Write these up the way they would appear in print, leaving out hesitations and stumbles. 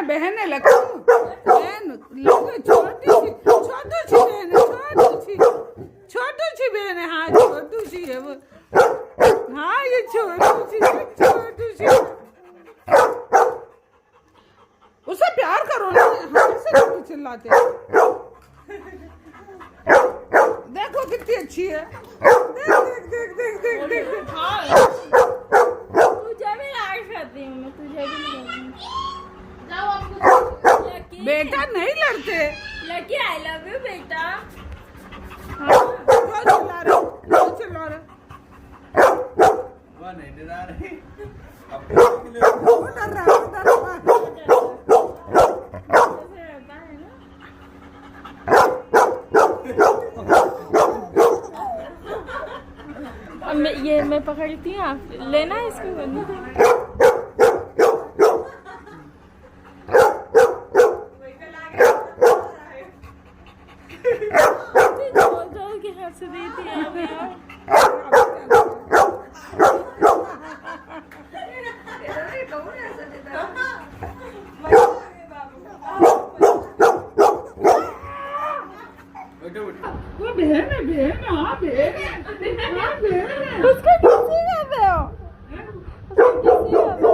बहन है लखू बहन छोटी सी बहन है हाँ छोटू सी है वो हाँ ये छोटू सी उससे प्यार करो ना हाथ से क्यों चिल्लाते देखो कितनी अच्छी है देख तुझे भी लाड करती हूँ मैं तुझे भी बेटा नहीं लड़ते लकी आई लव यू बेटा चिल्ला रहे वो नहीं डरा रही वो डर रहा अब ये मैं पकड़ती हूँ आप लेना इसको बंदी जोर के हाथ से देती है वो बहन है हाँ बहन है उसका किसी का दो उसका किसी का दो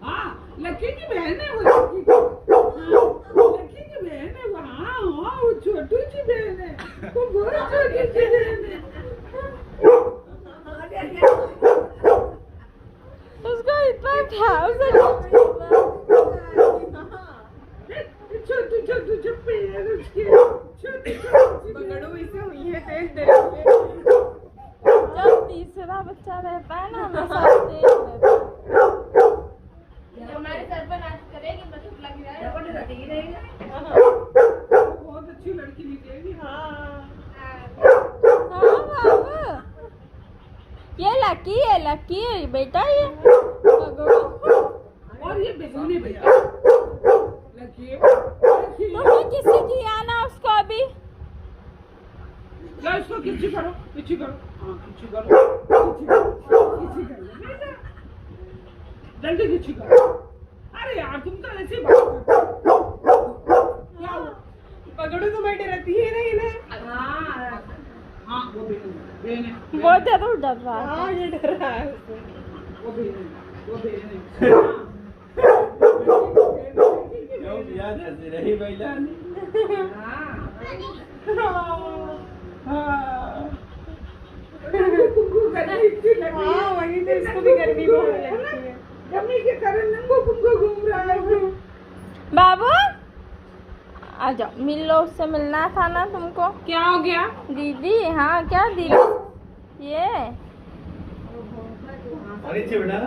हाँ लकी की बहन है वो लकी की बहन है वो हाँ वो छोटू सी बहन है वो बहुत छोटी सी बहन है उसका इतना था छोटू चप्पे है उसके पकड़ो इसे हुई है देख जब तीसरा बच्चा रहता है ना मैं सब देख लेता हमारे सर पर नाच करेगी बस लग जाए बहुत अच्छी लड़की निकलेगी हाँ बाबू ये लकी बेटा ये पकड़ो और ये बेगुनी भैया लकी तुमने किसी किया ना उसको अभी या इसको किसी करो हाँ किसी करो जल्दी किसी करो अरे यार तुम तो ऐसे बात करते हो क्या हुआ पकड़ो तो बैठे रहती है नहीं ना हाँ वो बहन है बहुत ज्यादा डर रहा है हाँ ये डर रहा है वो बहन है क्यों याद हंसी रही महिला हाँ वही तो इसको भी गर्मी बहुत लगती है गर्मी के कारण नंगो पुंगो घूम रहा है बाबू आ जाओ मिल लो उससे मिलना था ना तुमको क्या हो गया दीदी हाँ क्या दीदी ये अरे बेटा